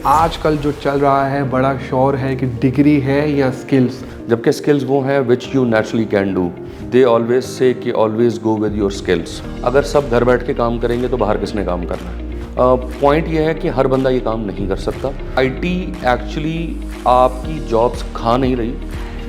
आजकल जो चल रहा है बड़ा शोर है कि डिग्री है या स्किल्स, जबकि स्किल्स वो हैं which you naturally can do. They always say कि always go with your skills. अगर सब घर बैठ के काम करेंगे तो बाहर किसने काम करना है। पॉइंट ये है कि हर बंदा ये काम नहीं कर सकता। आईटी एक्चुअली आपकी जॉब्स खा नहीं रही,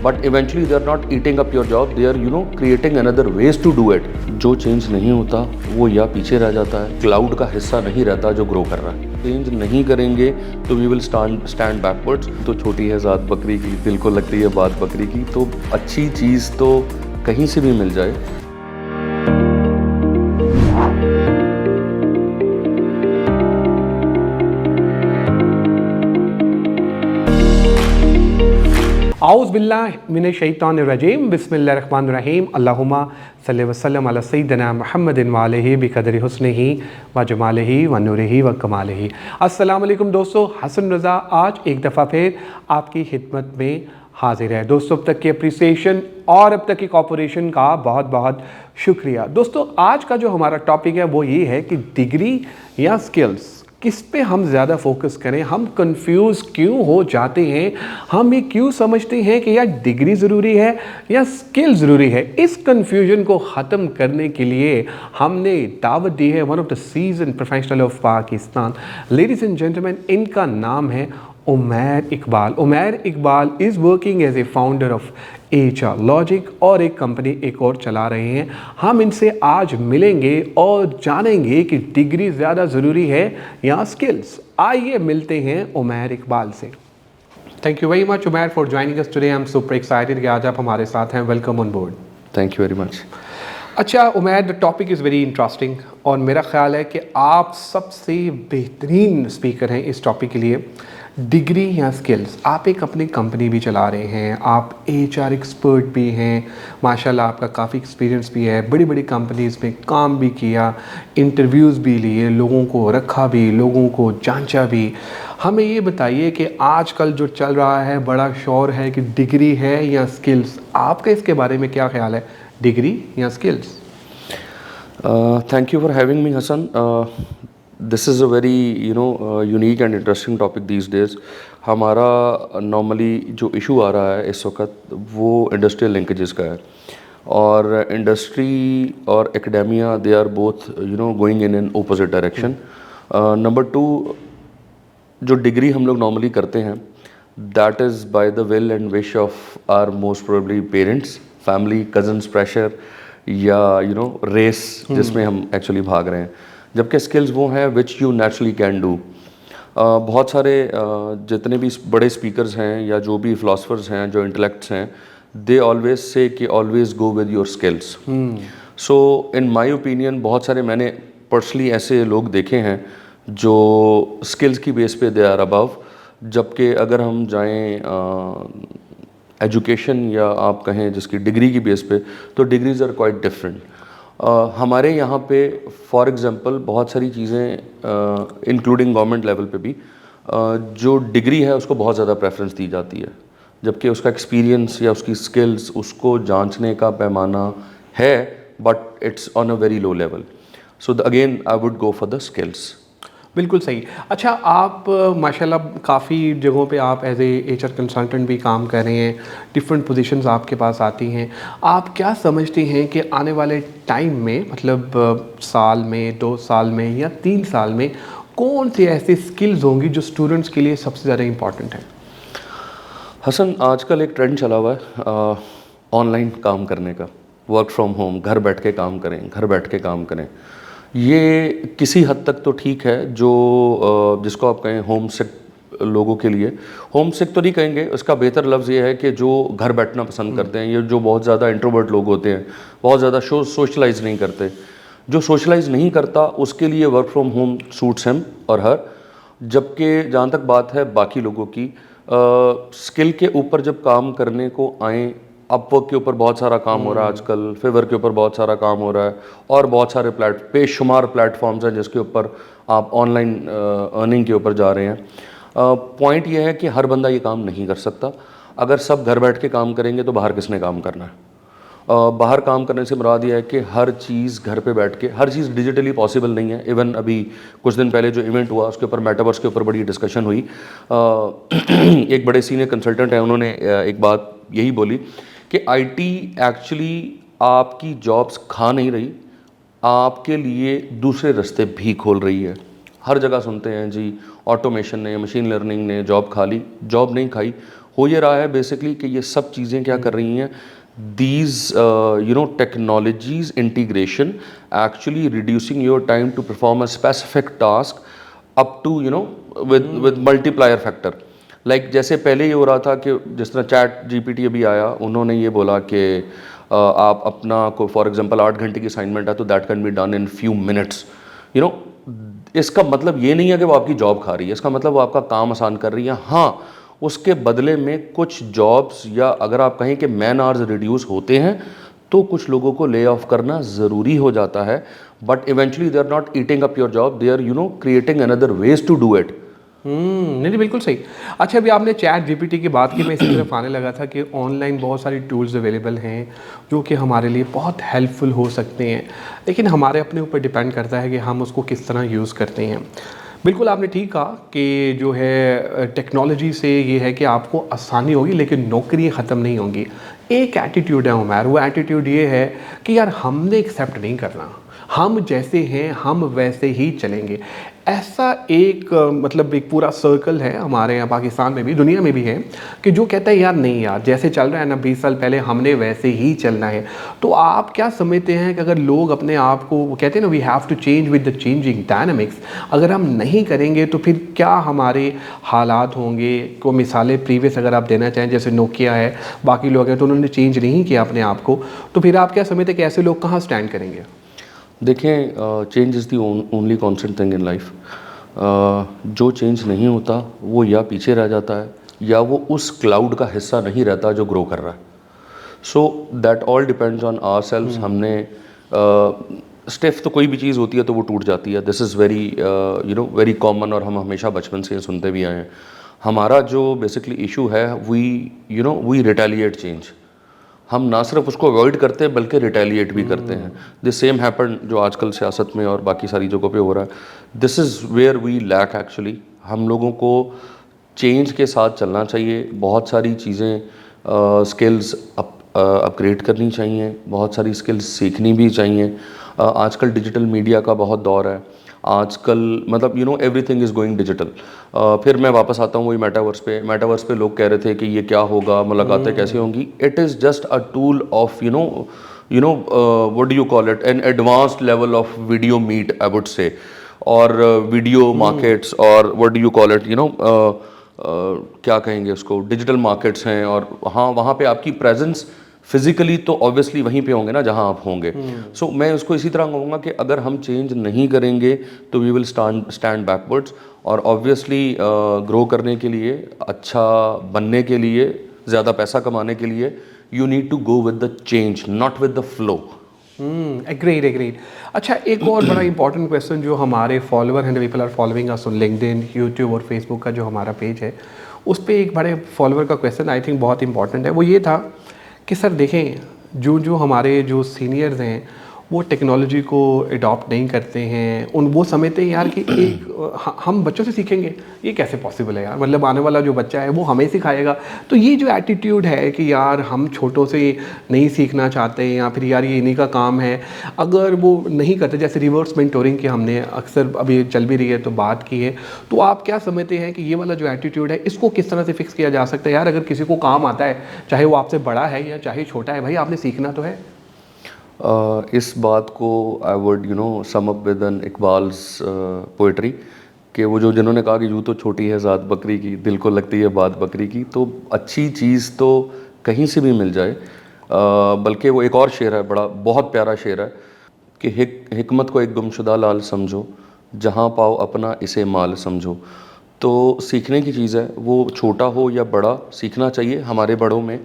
but eventually they are not eating up your job, they are creating another ways to do it. जो चेंज नहीं होता वो या पीछे रह जाता है, क्लाउड का हिस्सा नहीं रहता जो ग्रो कर रहा है। चेंज नहीं करेंगे तो वी विल स्टैंड बैकवर्ड्स। तो छोटी है ज़ात बकरी की, दिल को लगती है बात बकरी की। तो अच्छी चीज़ तो कहीं से भी मिल जाए। आउज़ बिल्लाहि मिनश शैतानिर रजीम, बिस्मिल्लाहिर रहमानिर रहीम। अल्लाहुम्मा सल्लि व सल्लिम अला सय्यिदिना मुहम्मदिन व आलिहि बिक़दरि हुस्निही व जमालिही व नूरिही व कमालिही। अस्सलाम वालेकुम दोस्तों, हसन रज़ा आज एक दफ़ा फिर आपकी खिदमत में हाजिर है। दोस्तों अब तक की अप्रिसिएशन और अब तक की कॉपरेशन का बहुत बहुत शुक्रिया। दोस्तों आज का जो हमारा टॉपिक है वो ये है कि डिग्री या स्किल्स, किस पे हम ज़्यादा फोकस करें। हम कंफ्यूज क्यों हो जाते हैं, हम ये क्यों समझते हैं कि यार डिग्री ज़रूरी है या स्किल ज़रूरी है। इस कंफ्यूजन को ख़त्म करने के लिए हमने दावत दी है one of the season professional of Pakistan. Ladies and gentleman, इनका नाम है Umair Iqbal. Umair Iqbal is working as a founder of HR logic और एक कंपनी एक और चला रहे हैं। हम इनसे आज मिलेंगे और जानेंगे कि डिग्री ज़्यादा ज़रूरी है या स्किल्स। आइए मिलते हैं उमैर इकबाल से। Thank you very much Umair for joining us today. I am super excited कि आज आप हमारे साथ हैं। Welcome on board. Thank you very much. अच्छा Umair, the topic is very interesting और मेरा ख्याल है कि आप सबसे बेहतरीन स्पीकर हैं इस टॉपिक के लिए। डिग्री या स्किल्स, आप एक अपनी कंपनी भी चला रहे हैं, आप HR एक्सपर्ट भी हैं, माशाल्लाह आपका काफ़ी एक्सपीरियंस भी है, बड़ी बड़ी कंपनीज़ में काम भी किया, इंटरव्यूज़ भी लिए, लोगों को रखा भी, लोगों को जांचा भी। हमें ये बताइए कि आजकल जो चल रहा है बड़ा शोर है कि डिग्री है या स्किल्स, आपका इसके बारे में क्या ख्याल है, डिग्री या skills? Thank you for having me Hasan. This is a very unique and interesting topic these days. हमारा नॉर्मली जो इशू आ रहा है इस वक्त वो इंडस्ट्रियल लिंकेजेस का है, और इंडस्ट्री और academia they are both going in an opposite direction. Number two, जो डिग्री हम लोग नॉर्मली करते हैं that is by the will and wish of our most probably parents, family, cousins, pressure या रेस जिसमें हम एक्चुअली भाग रहे हैं। जबकि स्किल्स वो हैं which you naturally can do. बहुत सारे जितने भी बड़े स्पीकर्स हैं या जो भी फ़िलासफ़र्स हैं, जो इंटेलेक्ट्स हैं, दे ऑलवेज से कि always go with your skills. So in my opinion बहुत सारे मैंने पर्सनली ऐसे लोग देखे हैं जो स्किल्स की बेस पे दे आर अबव। जबकि अगर हम जाएं एजुकेशन या आप कहें जिसकी डिग्री की बेस पे, तो डिग्रीज़ आर क्वाइट डिफरेंट। हमारे यहाँ पे फॉर एग्ज़ाम्पल बहुत सारी चीज़ें इंक्लूडिंग गवर्नमेंट लेवल पे भी जो डिग्री है उसको बहुत ज़्यादा प्रेफरेंस दी जाती है, जबकि उसका एक्सपीरियंस या उसकी स्किल्स उसको जांचने का पैमाना है, but it's on a very low level. So again I would go for the skills. बिल्कुल सही। अच्छा आप माशाल्लाह काफ़ी जगहों पे आप एज ए HR कंसल्टेंट भी काम कर रहे हैं, डिफरेंट पोजीशंस आपके पास आती हैं। आप क्या समझते हैं कि आने वाले टाइम में, मतलब साल में, 2 साल में या 3 साल में कौन सी ऐसी स्किल्स होंगी जो स्टूडेंट्स के लिए सबसे ज़्यादा इम्पॉर्टेंट है? हसन, आजकल एक ट्रेंड चला हुआ है ऑनलाइन काम करने का, वर्क फ्रॉम होम, घर बैठ के काम करें, घर बैठ के काम करें। ये किसी हद तक तो ठीक है, जो जिसको आप कहें होम सिक लोगों के लिए। होम सिक तो नहीं कहेंगे, उसका बेहतर लफ्ज़ ये है कि जो घर बैठना पसंद करते हैं, ये जो बहुत ज़्यादा इंट्रोवर्ट लोग होते हैं, बहुत ज़्यादा सोशलाइज नहीं करते। जो सोशलाइज नहीं करता उसके लिए work from home suits him और हर। जबकि जहाँ तक बात है बाकी लोगों की, स्किल के ऊपर जब काम करने को आएँ, अपवर्क के ऊपर बहुत सारा काम हो रहा है आजकल, फिवर के ऊपर बहुत सारा काम हो रहा है, और बहुत सारे बेशुमार प्लेटफॉर्म्स हैं जिसके ऊपर आप ऑनलाइन अर्निंग के ऊपर जा रहे हैं। पॉइंट ये है कि हर बंदा ये काम नहीं कर सकता। अगर सब घर बैठ के काम करेंगे तो बाहर किसने काम करना है। बाहर काम करने से मुराद ये है कि हर चीज़ घर पे बैठ के, हर चीज़ डिजिटली पॉसिबल नहीं है। इवन अभी कुछ दिन पहले जो इवेंट हुआ उसके ऊपर, मेटावर्स के ऊपर बड़ी डिस्कशन हुई। एक बड़े सीनियर कंसल्टेंट हैं, उन्होंने एक बात यही बोली कि आईटी एक्चुअली आपकी जॉब्स खा नहीं रही, आपके लिए दूसरे रास्ते भी खोल रही है। हर जगह सुनते हैं जी ऑटोमेशन ने, मशीन लर्निंग ने जॉब खा ली। जॉब नहीं खाई, हो ये रहा है बेसिकली कि ये सब चीज़ें क्या कर रही हैं, these technologies integration actually reducing your time to perform a specific task up to with multiplier factor। like जैसे पहले ये हो रहा था कि जिस तरह चैट जीपीटी अभी आया, उन्होंने ये बोला कि आप अपना को फॉर एग्जांपल 8 घंटे की असाइनमेंट है तो that can be done in few minutes. इसका मतलब ये नहीं है कि वो आपकी जॉब खा रही है, इसका मतलब वो आपका काम आसान कर रही है। हाँ, उसके बदले में कुछ जॉब्स, या अगर आप कहें कि मैन आवर्स रिड्यूस होते हैं, तो कुछ लोगों को ले ऑफ करना ज़रूरी हो जाता है। But eventually they are not eating up your job, they are creating another ways to do it. नहीं, बिल्कुल सही। अच्छा, अभी आपने चैट जीपीटी की बात की, मैं इसी तरफ आने लगा था कि ऑनलाइन बहुत सारी टूल्स अवेलेबल हैं जो कि हमारे लिए बहुत हेल्पफुल हो सकते हैं, लेकिन हमारे अपने ऊपर डिपेंड करता है कि हम उसको किस तरह यूज़ करते हैं। बिल्कुल आपने ठीक कहा कि जो है टेक्नोलॉजी से ये है कि आपको आसानी होगी लेकिन नौकरियाँ ख़त्म नहीं होंगी। एक एटीट्यूड है उमर, वो एटीट्यूड ये है कि यार हमने एक्सेप्ट नहीं करना, हम जैसे हैं हम वैसे ही चलेंगे। ऐसा एक मतलब एक पूरा सर्कल है हमारे यहाँ पाकिस्तान में भी, दुनिया में भी है, कि जो कहता है यार नहीं यार जैसे चल रहा है ना 20 साल पहले, हमने वैसे ही चलना है। तो आप क्या समझते हैं कि अगर लोग अपने आप को, वो कहते हैं ना we have to change with the changing dynamics, अगर हम नहीं करेंगे तो फिर क्या हमारे हालात होंगे? को मिसालें प्रीवियस अगर आप देना चाहें, जैसे नोकिया है, बाकी लोग हैं तो उन्होंने चेंज नहीं किया अपने आप को, तो फिर आप क्या समझते हैं कि ऐसे लोग कहाँ स्टैंड करेंगे? देखें, change is the only constant thing in life. जो चेंज नहीं होता वो या पीछे रह जाता है, या वो उस क्लाउड का हिस्सा नहीं रहता जो ग्रो कर रहा है। So that all depends on ourselves. हमने स्टिफ तो कोई भी चीज़ होती है तो वो टूट जाती है, this is very very common, और हम हमेशा बचपन से सुनते भी आए हैं। हमारा जो बेसिकली इशू है, वी रिटेलिएट चेंज। हम ना सिर्फ उसको अवॉइड करते हैं बल्कि रिटेलिएट भी करते हैं। दिस सेम हैपन जो आजकल सियासत में और बाकी सारी जगहों पे हो रहा है। This is where we lack actually. हम लोगों को चेंज के साथ चलना चाहिए, बहुत सारी चीज़ें स्किल्स अपग्रेड करनी चाहिए, बहुत सारी स्किल्स सीखनी भी चाहिए। आजकल डिजिटल मीडिया का बहुत दौर है आजकल, मतलब एवरीथिंग इज़ गोइंग डिजिटल। फिर मैं वापस आता हूँ वही मेटावर्स पे लोग कह रहे थे कि ये क्या होगा, मुलाकातें कैसे होंगी। It is just a tool of what do you call it, an advanced level of video meet I would say, और वीडियो मार्केट्स, और what do you call it, क्या कहेंगे उसको, डिजिटल मार्केट्स हैं। और हाँ, वहाँ पे आपकी प्रेजेंस फिजिकली तो ऑब्वियसली वहीं पे होंगे ना जहाँ आप होंगे। सो मैं उसको इसी तरह कहूँगा कि अगर हम चेंज नहीं करेंगे तो वी विल स्टैंड बैकवर्ड्स। और ऑब्वियसली ग्रो करने के लिए, अच्छा बनने के लिए, ज़्यादा पैसा कमाने के लिए, you need to go with the change, not with the flow. Agreed. अच्छा, एक और बड़ा इंपॉर्टेंट क्वेश्चन जो हमारे फॉलोअर हैं, people are following us on LinkedIn, YouTube और फेसबुक का जो हमारा पेज है, उस पर एक बड़े फॉलोअर का क्वेश्चन आई थिंक बहुत इंपॉर्टेंट है। वो ये था कि सर देखें, जो हमारे जो सीनियर्स हैं वो टेक्नोलॉजी को अडॉप्ट नहीं करते हैं, वो समझते हैं यार कि हम बच्चों से सीखेंगे, ये कैसे पॉसिबल है यार, मतलब आने वाला जो बच्चा है वो हमें सिखाएगा। तो ये जो एटीट्यूड है कि यार हम छोटों से नहीं सीखना चाहते, या फिर यार ये इन्हीं का काम है, अगर वो नहीं करते, जैसे रिवर्स मेंटोरिंग की हमने अक्सर अभी चल भी रही है तो बात की है, तो आप क्या समझते हैं कि ये वाला जो एटीट्यूड है इसको किस तरह से फिक्स किया जा सकता है? यार अगर किसी को काम आता है, चाहे वो आपसे बड़ा है या चाहे छोटा है, भाई आपने सीखना तो है। इस बात को I would sum up with an Iqbal's poetry, कि वो जो जिन्होंने कहा कि यूँ तो छोटी है ज़ात बकरी की, दिल को लगती है बात बकरी की। तो अच्छी चीज़ तो कहीं से भी मिल जाए। बल्कि वो एक और शेर है, बड़ा बहुत प्यारा शेर है कि हिकमत को एक गुमशुदा लाल समझो, जहाँ पाओ अपना इसे माल समझो। तो सीखने की चीज़ है, वो छोटा हो या बड़ा, सीखना चाहिए। हमारे बड़ों में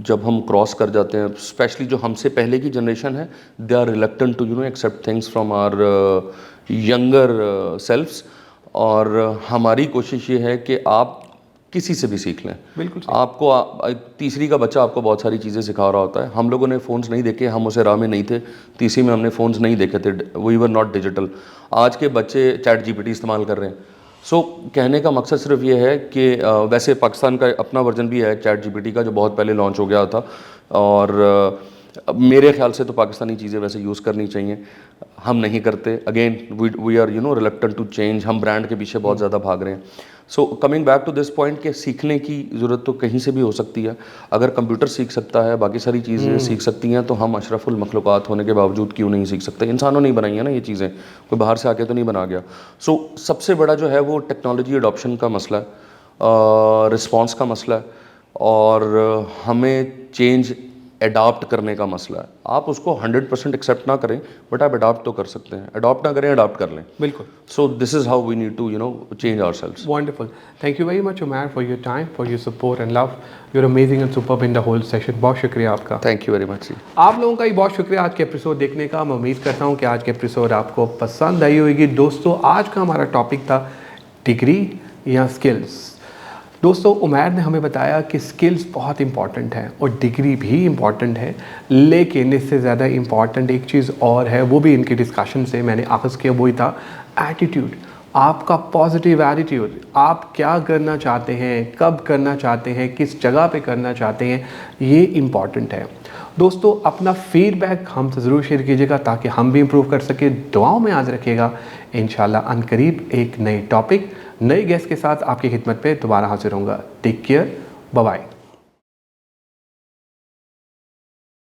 जब हम क्रॉस कर जाते हैं, स्पेशली जो हमसे पहले की जनरेशन है, they are reluctant to accept things from our younger selfs. और हमारी कोशिश ये है कि आप किसी से भी सीख लें। बिल्कुल आपको तीसरी का बच्चा आपको बहुत सारी चीज़ें सिखा रहा होता है। हम लोगों ने फ़ोन्स नहीं देखे, हम उसे राह में नहीं थे, तीसरी में हमने फ़ोन्स नहीं देखे थे, वी वर नॉट डिजिटल। आज के बच्चे चैट जीपीटी इस्तेमाल कर रहे हैं। सो कहने का मकसद सिर्फ ये है कि वैसे पाकिस्तान का अपना वर्जन भी है चैट जीपीटी का, जो बहुत पहले लॉन्च हो गया था, और मेरे ख्याल से तो पाकिस्तानी चीज़ें वैसे यूज़ करनी चाहिए, हम नहीं करते। Again we are reluctant to change, हम ब्रांड के पीछे बहुत ज़्यादा भाग रहे हैं। So coming back to this point कि सीखने की ज़रूरत तो कहीं से भी हो सकती है। अगर कंप्यूटर सीख सकता है, बाकी सारी चीज़ें सीख सकती हैं, तो हम अशरफुल मखलूक़ात होने के बावजूद क्यों नहीं सीख सकते? इंसानों ने बनाई है ना ये चीज़ें, कोई बाहर से आके तो नहीं बना गया। सो सबसे बड़ा जो है वो टेक्नोलॉजी अडॉप्शन का मसला है, रिस्पॉन्स का मसला है, और हमें चेंज अडॉप्ट करने का मसला है। आप उसको 100% एक्सेप्ट ना करें, बट आप अडॉप्ट तो कर सकते हैं। अडॉप्ट ना करें, अडॉप्ट कर लें। बिल्कुल। So this is how we need to change ourselves. Wonderful. Thank you very much, Umair, for your time, for your support and love. You're amazing and superb in the whole session. बहुत शुक्रिया आपका। Thank you very much जी। आप लोगों का ही बहुत शुक्रिया आज के एपिसोड देखने का। मैं उम्मीद करता हूँ कि आज के एपिसोड आपको पसंद आई होगी। दोस्तों, आज का हमारा टॉपिक था डिग्री या स्किल्स। दोस्तों, उमैर ने हमें बताया कि स्किल्स बहुत इंपॉर्टेंट है और डिग्री भी इम्पॉर्टेंट है, लेकिन इससे ज़्यादा इम्पॉर्टेंट एक चीज़ और है, वो भी इनके डिस्कशन से मैंने आगाज़ किया, वही था एटीट्यूड। आपका पॉजिटिव एटीट्यूड, आप क्या करना चाहते हैं, कब करना चाहते हैं, किस जगह पे करना चाहते हैं, ये इम्पॉर्टेंट है। दोस्तों, अपना फीडबैक हमसे ज़रूर शेयर कीजिएगा ताकि हम भी इम्प्रूव कर सकें। दुआओं में याद रखिएगा। इंशाल्लाह अनकरीब एक नई टॉपिक, नई गेस्ट के साथ आपकी खिदमत पे दोबारा हाजिर होऊंगा। Take care, bye bye.